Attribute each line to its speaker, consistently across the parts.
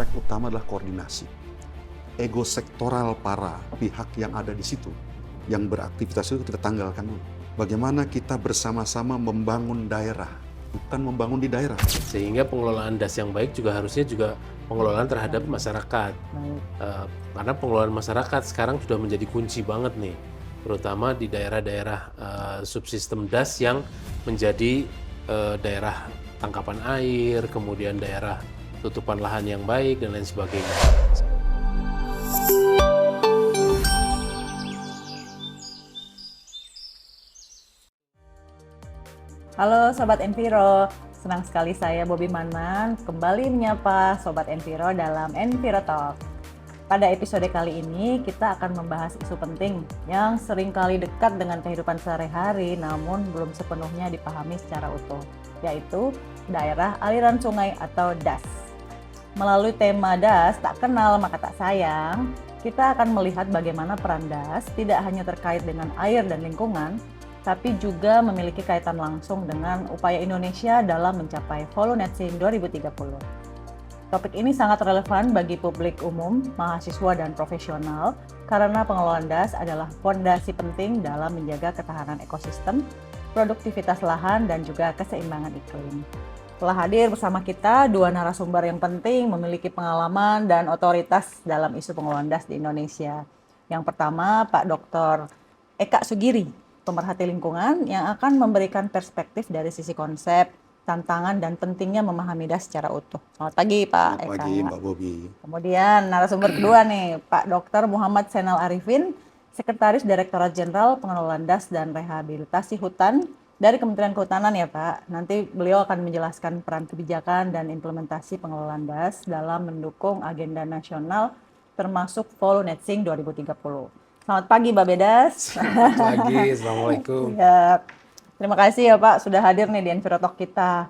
Speaker 1: aspek utama adalah koordinasi. Ego sektoral para pihak yang ada di situ, yang beraktivitas itu kita tanggalkan dulu. Bagaimana kita bersama-sama membangun daerah, bukan membangun di daerah.
Speaker 2: Sehingga pengelolaan DAS yang baik juga harusnya juga pengelolaan terhadap masyarakat. Karena pengelolaan masyarakat sekarang sudah menjadi kunci banget nih, terutama di daerah-daerah subsistem DAS yang menjadi daerah tangkapan air, kemudian daerah tutupan lahan yang baik, dan lain sebagainya.
Speaker 3: Halo Sobat Enviro, senang sekali saya Bobby Manman kembali menyapa Sobat Enviro dalam Enviro Talk. Pada episode kali ini kita akan membahas isu penting yang seringkali dekat dengan kehidupan sehari-hari namun belum sepenuhnya dipahami secara utuh, yaitu daerah aliran sungai atau DAS. Melalui tema DAS, tak kenal maka tak sayang, kita akan melihat bagaimana peran DAS tidak hanya terkait dengan air dan lingkungan, tapi juga memiliki kaitan langsung dengan upaya Indonesia dalam mencapai Volunetzing 2030. Topik ini sangat relevan bagi publik umum, mahasiswa, dan profesional karena pengelolaan DAS adalah fondasi penting dalam menjaga ketahanan ekosistem, produktivitas lahan, dan juga keseimbangan iklim. Telah hadir bersama kita dua narasumber yang penting memiliki pengalaman dan otoritas dalam isu pengelolaan DAS di Indonesia. Yang pertama, Pak Dr. Eka Sugiri, pemerhati lingkungan yang akan memberikan perspektif dari sisi konsep, tantangan, dan pentingnya memahami DAS secara utuh. Selamat pagi Pak Eka.
Speaker 1: Selamat pagi Mbak Bobby.
Speaker 3: Kemudian narasumber kedua nih, Pak Dr. Muhammad Zainal Arifin, Sekretaris Direktorat Jenderal Pengelolaan DAS dan Rehabilitasi Hutan dari Kementerian Kehutanan ya Pak. Nanti beliau akan menjelaskan peran kebijakan dan implementasi pengelolaan DAS dalam mendukung agenda nasional termasuk Volunetzing 2030. Selamat pagi Mbak Bedas.
Speaker 2: Selamat pagi, Assalamualaikum.
Speaker 3: Ya, terima kasih ya Pak sudah hadir nih di Envirotalk kita.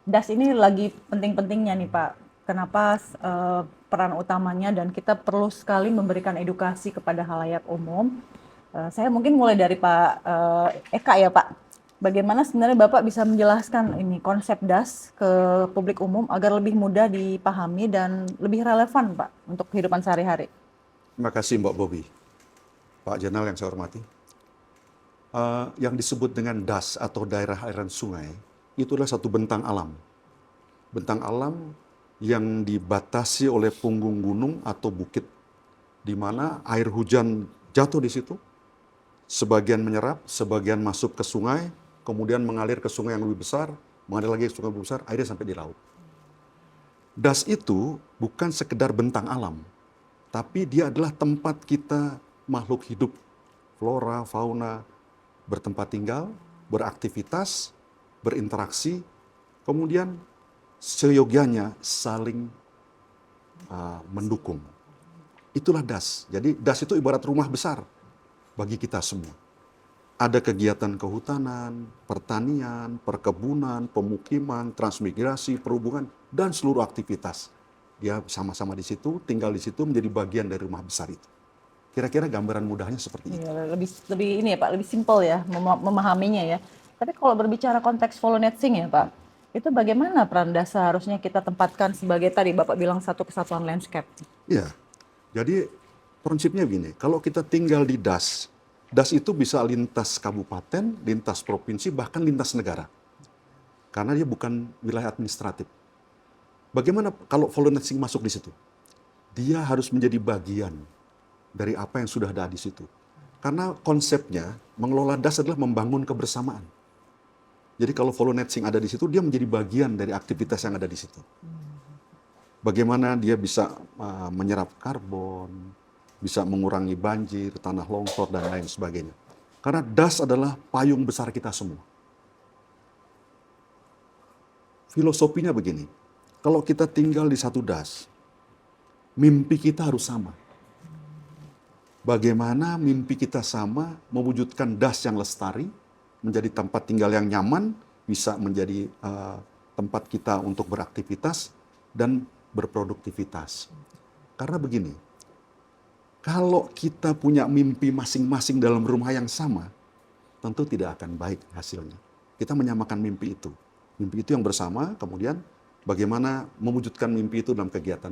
Speaker 3: DAS ini lagi penting-pentingnya nih Pak. Kenapa peran utamanya dan kita perlu sekali memberikan edukasi kepada halayak umum. Saya mungkin mulai dari Pak Eka ya Pak. Bagaimana sebenarnya Bapak bisa menjelaskan ini konsep DAS ke publik umum agar lebih mudah dipahami dan lebih relevan Pak untuk kehidupan sehari-hari?
Speaker 1: Terima kasih Mbak Bobby. Pak Jenderal yang saya hormati. Yang disebut dengan DAS atau daerah aliran sungai, itu adalah satu bentang alam. Bentang alam yang dibatasi oleh punggung gunung atau bukit, di mana air hujan jatuh di situ, sebagian menyerap, sebagian masuk ke sungai, kemudian mengalir ke sungai yang lebih besar, mengalir lagi ke sungai yang lebih besar, akhirnya sampai di laut. DAS itu bukan sekedar bentang alam, tapi dia adalah tempat kita makhluk hidup, flora, fauna, bertempat tinggal, beraktivitas, berinteraksi, kemudian seyogianya saling mendukung. Itulah DAS. Jadi DAS itu ibarat rumah besar bagi kita semua. Ada kegiatan kehutanan, pertanian, perkebunan, pemukiman, transmigrasi, perhubungan, dan seluruh aktivitas. Dia sama-sama di situ, tinggal di situ, menjadi bagian dari rumah besar itu. Kira-kira gambaran mudahnya seperti itu.
Speaker 3: Ya, lebih ini ya Pak, lebih simpel ya memahaminya ya. Tapi kalau berbicara konteks Volunetzing ya Pak, itu bagaimana peran DAS seharusnya kita tempatkan sebagai tadi Bapak bilang satu kesatuan landscape?
Speaker 1: Iya, jadi prinsipnya begini, kalau kita tinggal di DAS, DAS itu bisa lintas kabupaten, lintas provinsi, bahkan lintas negara. Karena dia bukan wilayah administratif. Bagaimana kalau Volunetzing masuk di situ? Dia harus menjadi bagian dari apa yang sudah ada di situ. Karena konsepnya mengelola DAS adalah membangun kebersamaan. Jadi kalau Volunetzing ada di situ, dia menjadi bagian dari aktivitas yang ada di situ. Bagaimana dia bisa menyerap karbon, bisa mengurangi banjir, tanah longsor, dan lain sebagainya. Karena DAS adalah payung besar kita semua. Filosofinya begini, kalau kita tinggal di satu DAS, mimpi kita harus sama. Bagaimana mimpi kita sama mewujudkan DAS yang lestari, menjadi tempat tinggal yang nyaman, bisa menjadi tempat kita untuk beraktivitas dan berproduktivitas. Karena begini, kalau kita punya mimpi masing-masing dalam rumah yang sama, tentu tidak akan baik hasilnya. Kita menyamakan mimpi itu. Mimpi itu yang bersama, kemudian bagaimana mewujudkan mimpi itu dalam kegiatan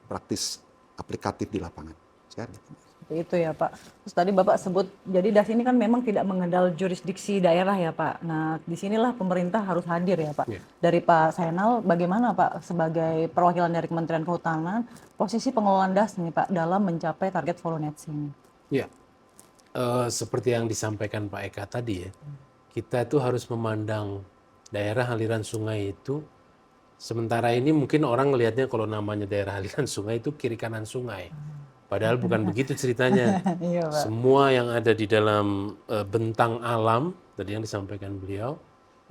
Speaker 1: praktis aplikatif di lapangan. Sekarang.
Speaker 3: Seperti itu ya Pak. Terus tadi Bapak sebut, jadi DAS ini kan memang tidak mengenal jurisdiksi daerah ya Pak. Nah, disinilah pemerintah harus hadir ya Pak.
Speaker 2: Iya.
Speaker 3: Dari Pak Zainal, bagaimana Pak sebagai perwakilan dari Kementerian Kehutanan, posisi pengelolaan DAS nih Pak dalam mencapai target voluntary?
Speaker 2: Ya, seperti yang disampaikan Pak Eka tadi ya, kita itu harus memandang daerah aliran sungai itu, sementara ini mungkin orang melihatnya kalau namanya daerah aliran sungai itu kiri kanan sungai. Padahal bukan begitu ceritanya.
Speaker 3: Iya Pak.
Speaker 2: Semua yang ada di dalam bentang alam, tadi yang disampaikan beliau,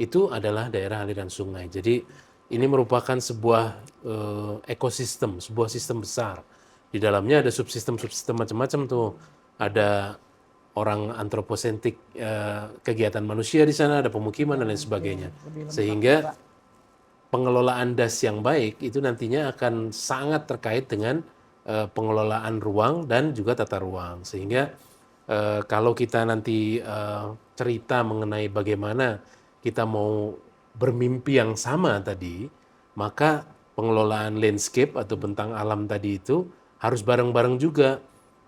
Speaker 2: itu adalah daerah aliran sungai. Jadi ini merupakan sebuah ekosistem, sebuah sistem besar. Di dalamnya ada subsistem-subsistem macam-macam tuh. Ada orang antroposentrik, kegiatan manusia di sana, ada pemukiman dan lain sebagainya. Sehingga pengelolaan DAS yang baik itu nantinya akan sangat terkait dengan pengelolaan ruang dan juga tata ruang. Sehingga kalau kita nanti cerita mengenai bagaimana kita mau bermimpi yang sama tadi, maka pengelolaan landscape atau bentang alam tadi itu harus bareng-bareng juga.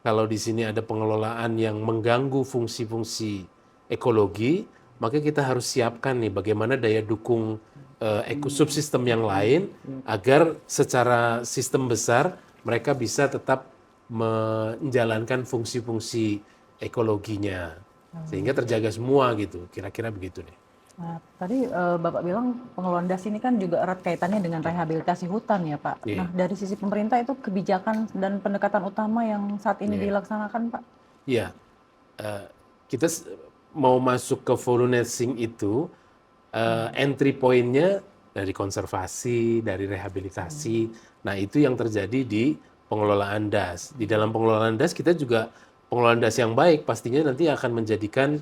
Speaker 2: Kalau di sini ada pengelolaan yang mengganggu fungsi-fungsi ekologi, maka kita harus siapkan nih bagaimana daya dukung ekosubsistem yang lain agar secara sistem besar mereka bisa tetap menjalankan fungsi-fungsi ekologinya sehingga terjaga semua gitu. Kira-kira begitu deh.
Speaker 3: Nah, tadi Bapak bilang pengelolaan DAS ini kan juga erat kaitannya dengan rehabilitasi hutan ya Pak.
Speaker 2: Iya.
Speaker 3: Nah, dari sisi pemerintah itu kebijakan dan pendekatan utama yang saat ini dilaksanakan Pak?
Speaker 2: Iya, kita mau masuk ke volunteering itu entry point-nya dari konservasi, dari rehabilitasi. Nah, itu yang terjadi di pengelolaan DAS. Di dalam pengelolaan DAS kita juga pengelolaan DAS yang baik pastinya nanti akan menjadikan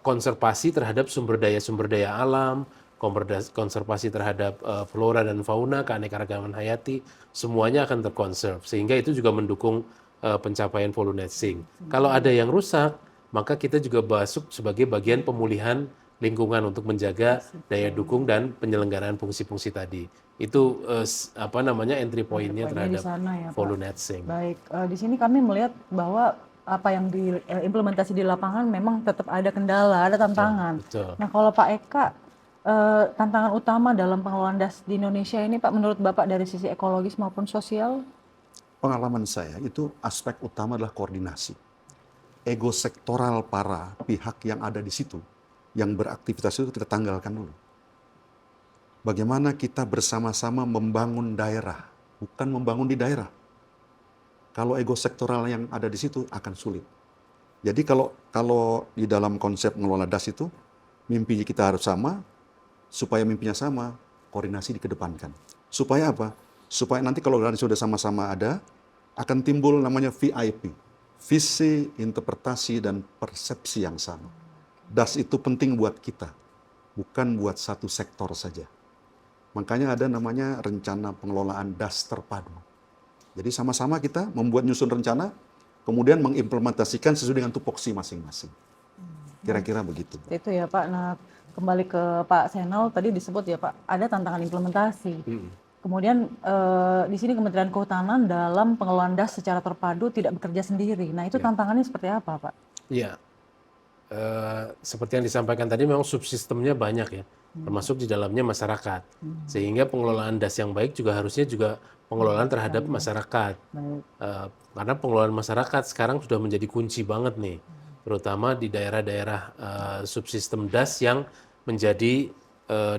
Speaker 2: konservasi terhadap sumber daya alam, konservasi terhadap flora dan fauna, keanekaragaman hayati, semuanya akan terkonserv. Sehingga itu juga mendukung pencapaian volunteering. Kalau ada yang rusak, maka kita juga masuk sebagai bagian pemulihan lingkungan untuk menjaga daya dukung dan penyelenggaraan fungsi-fungsi tadi. Itu entry point-nya terhadap
Speaker 3: ya,
Speaker 2: volunteering.
Speaker 3: Baik, di sini kami melihat bahwa apa yang diimplementasi di lapangan memang tetap ada kendala, ada tantangan.
Speaker 2: Betul.
Speaker 3: Nah, kalau Pak Eka, tantangan utama dalam pengelolaan DAS di Indonesia ini Pak, menurut Bapak dari sisi ekologis maupun sosial?
Speaker 1: Pengalaman saya itu aspek utama adalah koordinasi. Ego sektoral para pihak yang ada di situ, yang beraktivitas itu kita tanggalkan dulu. Bagaimana kita bersama-sama membangun daerah, bukan membangun di daerah. Kalau ego sektoral yang ada di situ akan sulit. Jadi kalau di dalam konsep mengelola DAS itu, mimpinya kita harus sama, supaya mimpinya sama, koordinasi dikedepankan. Supaya apa? Supaya nanti kalau sudah sama-sama ada, akan timbul namanya VIP, visi, interpretasi, dan persepsi yang sama. DAS itu penting buat kita, bukan buat satu sektor saja. Makanya ada namanya rencana pengelolaan DAS terpadu. Jadi sama-sama kita membuat nyusun rencana, kemudian mengimplementasikan sesuai dengan tupoksi masing-masing. Kira-kira begitu.
Speaker 3: Itu ya Pak. Nah, kembali ke Pak Zainal, tadi disebut ya Pak, ada tantangan implementasi. Kemudian di sini Kementerian Kehutanan dalam pengelolaan DAS secara terpadu tidak bekerja sendiri. Nah, itu tantangannya seperti apa Pak?
Speaker 2: Iya, seperti yang disampaikan tadi memang subsistemnya banyak ya, termasuk di dalamnya masyarakat. Sehingga pengelolaan DAS yang baik juga harusnya juga pengelolaan terhadap masyarakat. Karena pengelolaan masyarakat sekarang sudah menjadi kunci banget nih, terutama di daerah-daerah subsistem DAS yang menjadi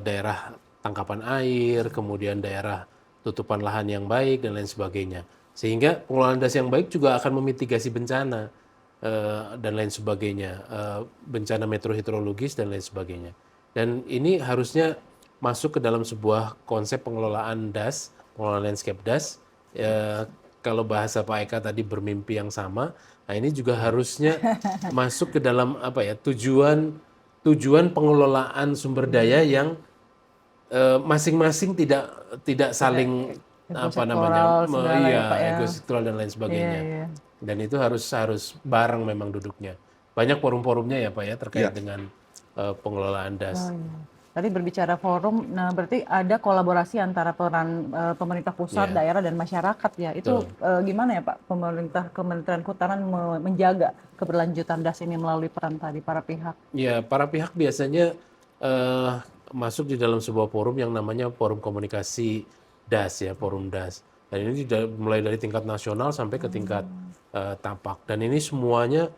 Speaker 2: daerah tangkapan air, kemudian daerah tutupan lahan yang baik dan lain sebagainya. Sehingga pengelolaan DAS yang baik juga akan memitigasi bencana dan lain sebagainya, bencana meteohidrologis dan lain sebagainya. Dan ini harusnya masuk ke dalam sebuah konsep pengelolaan DAS, pengelolaan landscape DAS. Kalau bahasa Pak Eka tadi bermimpi yang sama, nah ini juga harusnya masuk ke dalam tujuan pengelolaan sumber daya yang masing-masing tidak saling ekosektoral dan lain sebagainya. Dan itu harus bareng memang duduknya. Banyak forum-forumnya ya Pak ya terkait dengan pengelolaan DAS.
Speaker 3: Tadi berbicara forum, nah berarti ada kolaborasi antara peran pemerintah pusat,
Speaker 2: Iya,
Speaker 3: daerah dan masyarakat ya. Itu
Speaker 2: betul.
Speaker 3: gimana ya Pak, pemerintah Kementerian Kehutanan menjaga keberlanjutan DAS ini melalui peran tadi para pihak?
Speaker 2: Ya, para pihak biasanya eh, masuk di dalam sebuah forum yang namanya Forum Komunikasi DAS ya, Forum DAS. Dan ini mulai dari tingkat nasional sampai ke tingkat tapak. Dan ini semuanya,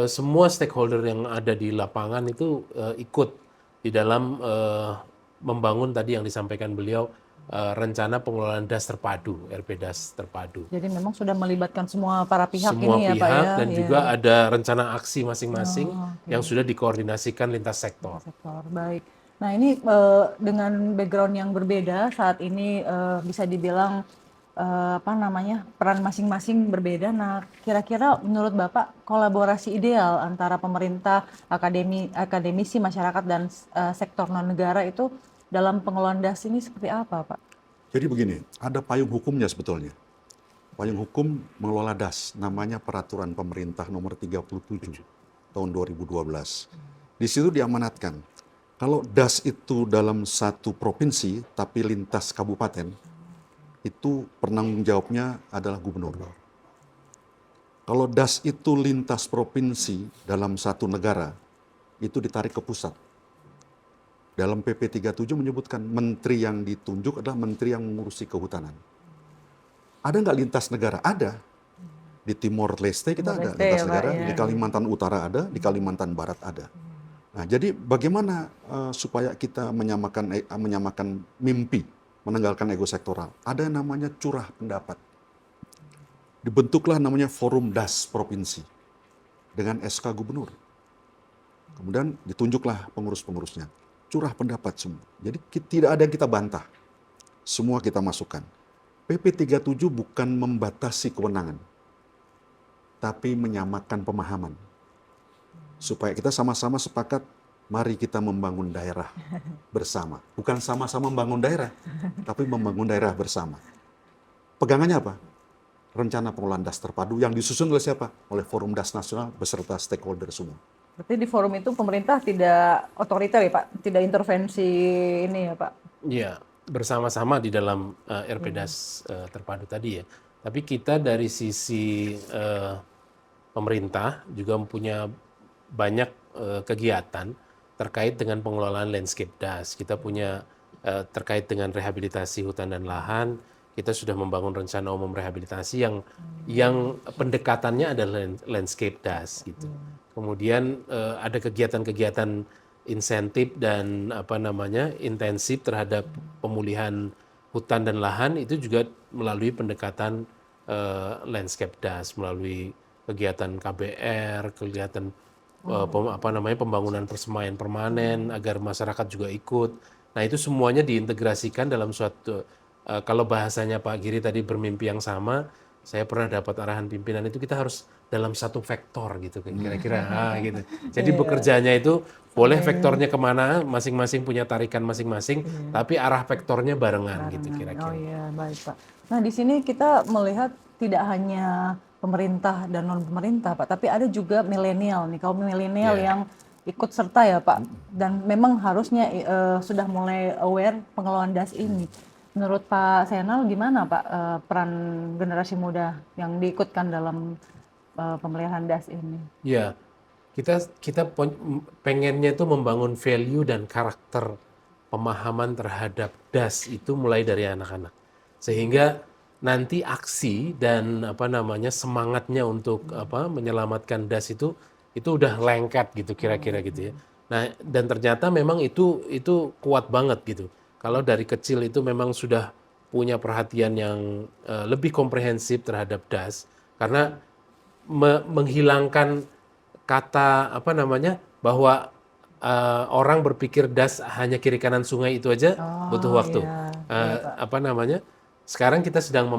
Speaker 2: semua stakeholder yang ada di lapangan itu ikut di dalam membangun tadi yang disampaikan beliau, rencana pengelolaan DAS terpadu, RP DAS terpadu.
Speaker 3: Jadi memang sudah melibatkan semua para pihak
Speaker 2: Semua
Speaker 3: ini ya Pak
Speaker 2: pihak
Speaker 3: ya.
Speaker 2: dan
Speaker 3: Iya.
Speaker 2: juga ada rencana aksi masing-masing
Speaker 3: Oh, oke.
Speaker 2: yang sudah dikoordinasikan lintas sektor.
Speaker 3: Sektor, baik. Nah ini dengan background yang berbeda saat ini bisa dibilang apa namanya peran masing-masing berbeda. Nah kira-kira menurut Bapak kolaborasi ideal antara pemerintah, akademisi, masyarakat dan sektor non negara itu dalam pengelolaan DAS ini seperti apa Pak?
Speaker 1: Jadi begini, ada payung hukumnya sebetulnya. Payung hukum mengelola DAS, namanya Peraturan Pemerintah Nomor 37 tahun 2012. Di situ diamanatkan, kalau DAS itu dalam satu provinsi tapi lintas kabupaten, itu penanggung jawabnya adalah gubernur. Kalau DAS itu lintas provinsi dalam satu negara, itu ditarik ke pusat. Dalam PP 37 menyebutkan menteri yang ditunjuk adalah menteri yang mengurusi kehutanan. Ada nggak lintas negara? Ada. Di Timor Leste kita ada
Speaker 3: Timor Leste
Speaker 1: lintas
Speaker 3: ya, Pak,
Speaker 1: negara,
Speaker 3: ya.
Speaker 1: di Kalimantan Utara ada, di Kalimantan Barat ada. Nah, jadi bagaimana supaya kita menyamakan mimpi, menanggalkan ego sektoral? Ada yang namanya curah pendapat. Dibentuklah namanya Forum DAS Provinsi dengan SK Gubernur. Kemudian ditunjuklah pengurus-pengurusnya. Curah pendapat semua. Jadi tidak ada yang kita bantah. Semua kita masukkan. PP 37 bukan membatasi kewenangan, tapi menyamakan pemahaman. Supaya kita sama-sama sepakat, mari kita membangun daerah bersama. Bukan sama-sama membangun daerah, tapi membangun daerah bersama. Pegangannya apa? Rencana pengelolaan DAS terpadu yang disusun oleh siapa? Oleh Forum DAS Nasional beserta stakeholder semua.
Speaker 3: Berarti di forum itu pemerintah tidak otoriter ya Pak, tidak intervensi ini ya Pak.
Speaker 2: Iya, bersama-sama di dalam RPDAS terpadu tadi ya. Tapi kita dari sisi pemerintah juga mempunyai banyak kegiatan terkait dengan pengelolaan landscape DAS. Kita punya terkait dengan rehabilitasi hutan dan lahan. Kita sudah membangun rencana umum rehabilitasi yang pendekatannya adalah landscape DAS gitu. Kemudian ada kegiatan-kegiatan insentif dan intensif terhadap pemulihan hutan dan lahan itu juga melalui pendekatan landscape DAS, melalui kegiatan KBR, kegiatan pembangunan persemaian permanen agar masyarakat juga ikut. Nah itu semuanya diintegrasikan dalam suatu kalau bahasanya Pak Giri tadi bermimpi yang sama, saya pernah dapat arahan pimpinan itu kita harus dalam satu vektor gitu kira-kira gitu. Jadi bekerjanya itu boleh vektornya kemana, masing-masing punya tarikan masing-masing, tapi arah vektornya barengan gitu kira-kira.
Speaker 3: Oh iya, baik Pak. Nah di sini kita melihat tidak hanya pemerintah dan non pemerintah Pak, tapi ada juga milenial nih, kaum milenial yang ikut serta ya Pak. Dan memang harusnya sudah mulai aware pengelolaan DAS ini. Menurut Pak Zainal gimana Pak peran generasi muda yang diikutkan dalam pemeliharaan DAS ini?
Speaker 2: Ya, kita pengennya itu membangun value dan karakter pemahaman terhadap DAS itu mulai dari anak-anak. Sehingga nanti aksi dan semangatnya untuk menyelamatkan DAS itu udah lengket gitu kira-kira gitu ya. Nah, dan ternyata memang itu kuat banget gitu. Kalau dari kecil itu memang sudah punya perhatian yang lebih komprehensif terhadap DAS karena menghilangkan kata bahwa orang berpikir DAS hanya kiri kanan sungai itu aja butuh waktu. Sekarang kita sedang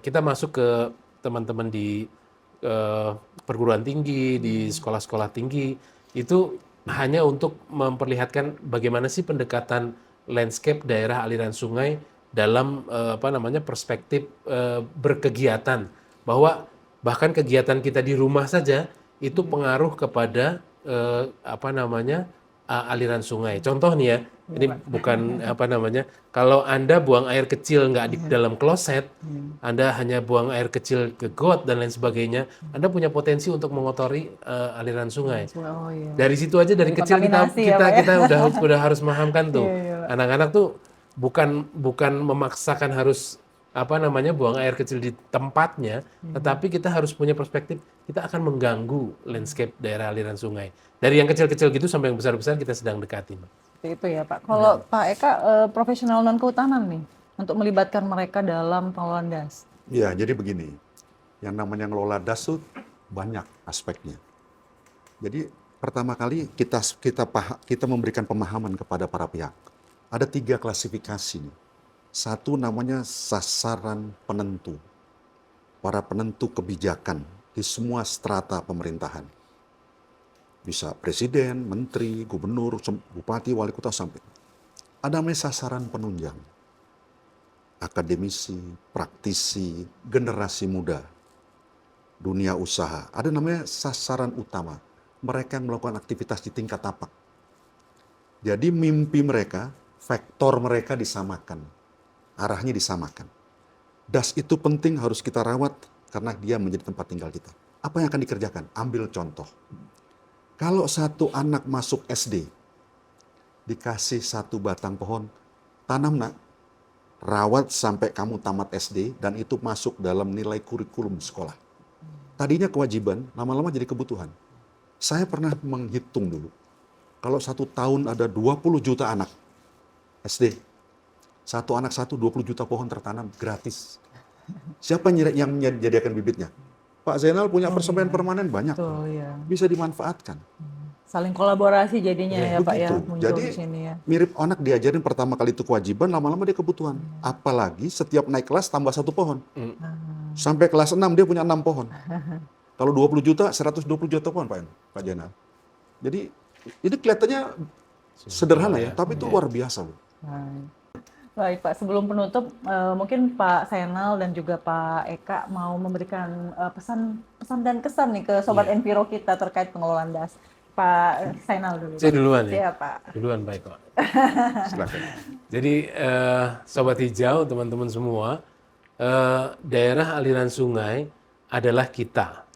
Speaker 2: kita masuk ke teman-teman di perguruan tinggi, di sekolah-sekolah tinggi itu hanya untuk memperlihatkan bagaimana sih pendekatan landscape daerah aliran sungai dalam perspektif berkegiatan, bahwa bahkan kegiatan kita di rumah saja itu pengaruh kepada aliran sungai. Contoh nih ya, ini bukan apa namanya, kalau Anda buang air kecil nggak di dalam kloset, Anda hanya buang air kecil ke got dan lain sebagainya, Anda punya potensi untuk mengotori aliran sungai.
Speaker 3: Oh iya.
Speaker 2: Dari situ aja dari kecil
Speaker 3: Kontaminasi ya, Pak, ya?
Speaker 2: kita udah harus memahamkan tuh.
Speaker 3: Iya, iya, Pak.
Speaker 2: Anak-anak tuh bukan memaksakan harus apa namanya buang air kecil di tempatnya, tetapi kita harus punya perspektif kita akan mengganggu landscape daerah aliran sungai. Dari yang kecil-kecil gitu sampai yang besar-besar kita sedang dekati.
Speaker 3: Seperti itu ya Pak. Kalau Pak Eka profesional non kehutanan nih untuk melibatkan mereka dalam pengelolaan das.
Speaker 1: Ya, jadi begini, yang namanya ngelola das tuh banyak aspeknya. Jadi pertama kali kita memberikan pemahaman kepada para pihak. Ada 3 klasifikasi nih. Satu namanya sasaran penentu. Para penentu kebijakan di semua strata pemerintahan. Bisa presiden, menteri, gubernur, bupati, wali kota sampai. Ada namanya sasaran penunjang. Akademisi, praktisi, generasi muda, dunia usaha. Ada namanya sasaran utama. Mereka yang melakukan aktivitas di tingkat tapak. Jadi mimpi mereka, vektor mereka disamakan. Arahnya disamakan. Das itu penting harus kita rawat karena dia menjadi tempat tinggal kita. Apa yang akan dikerjakan? Ambil contoh. Kalau satu anak masuk SD, dikasih 1 batang pohon, tanam nak, rawat sampai kamu tamat SD dan itu masuk dalam nilai kurikulum sekolah. Tadinya kewajiban, lama-lama jadi kebutuhan. Saya pernah menghitung dulu, kalau 1 tahun ada 20 juta anak SD, 1 anak 20 juta pohon tertanam gratis. Siapa yang menyediakan bibitnya? Pak Zainal punya persemaian permanen banyak,
Speaker 3: Betul, ya.
Speaker 1: bisa dimanfaatkan.
Speaker 3: Saling kolaborasi jadinya ya Pak ya.
Speaker 1: Begitu.
Speaker 3: Muncul
Speaker 1: Jadi
Speaker 3: di sini ya.
Speaker 1: mirip anak diajarin pertama kali itu kewajiban, lama-lama dia kebutuhan. Apalagi setiap naik kelas tambah 1 pohon. Sampai kelas 6 dia punya 6 pohon. Kalau 20 juta, 120 juta pohon Pak Zainal. Jadi ini kelihatannya sederhana ya, tapi itu luar biasa.
Speaker 3: Baik Pak, sebelum penutup mungkin Pak Zainal dan juga Pak Eka mau memberikan pesan dan kesan nih ke Sobat Enviro kita terkait pengelolaan das. Pak Zainal dulu.
Speaker 2: Saya duluan ya?
Speaker 3: Iya Pak.
Speaker 2: Duluan Pak Eko.
Speaker 1: Silakan.
Speaker 2: Jadi Sobat Hijau, teman-teman semua, daerah aliran sungai adalah kita.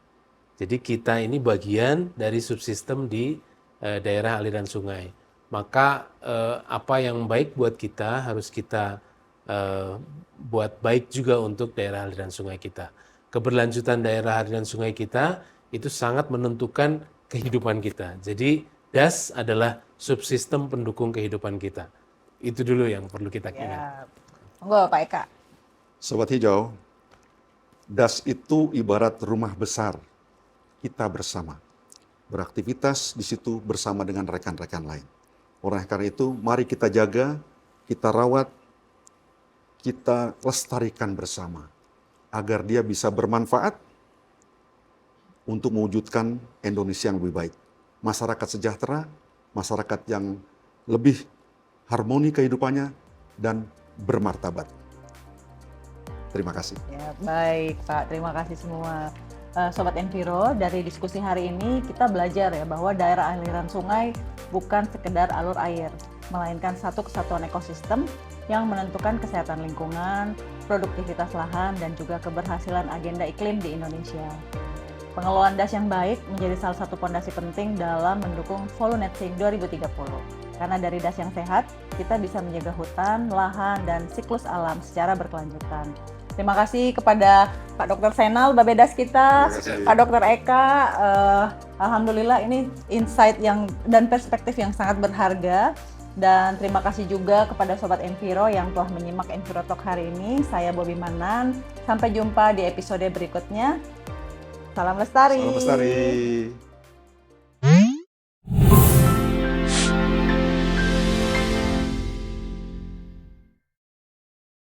Speaker 2: Jadi kita ini bagian dari subsistem di daerah aliran sungai. Maka apa yang baik buat kita harus kita buat baik juga untuk daerah aliran sungai kita. Keberlanjutan daerah aliran sungai kita itu sangat menentukan kehidupan kita. Jadi das adalah subsistem pendukung kehidupan kita. Itu dulu yang perlu kita ingat.
Speaker 3: Monggo Pak Eka.
Speaker 1: Sobat Hijau, das itu ibarat rumah besar kita bersama. Beraktivitas di situ bersama dengan rekan-rekan lain. Oleh karena itu, mari kita jaga, kita rawat, kita lestarikan bersama. Agar dia bisa bermanfaat untuk mewujudkan Indonesia yang lebih baik. Masyarakat sejahtera, masyarakat yang lebih harmoni kehidupannya, dan bermartabat. Terima kasih.
Speaker 3: Ya, baik Pak, terima kasih semua. Sobat Enviro, dari diskusi hari ini kita belajar ya bahwa daerah aliran sungai bukan sekedar alur air, melainkan satu kesatuan ekosistem yang menentukan kesehatan lingkungan, produktivitas lahan, dan juga keberhasilan agenda iklim di Indonesia. Pengelolaan das yang baik menjadi salah satu fondasi penting dalam mendukung Volunetzing 2030. Karena dari das yang sehat, kita bisa menjaga hutan, lahan, dan siklus alam secara berkelanjutan. Terima kasih kepada Pak Dr. Zainal, Babedas kita, Pak Dr. Eka. Alhamdulillah ini insight dan perspektif yang sangat berharga. Dan terima kasih juga kepada Sobat Enviro yang telah menyimak Enviro Talk hari ini. Saya Bobi Manan. Sampai jumpa di episode berikutnya. Salam lestari.
Speaker 1: Salam lestari.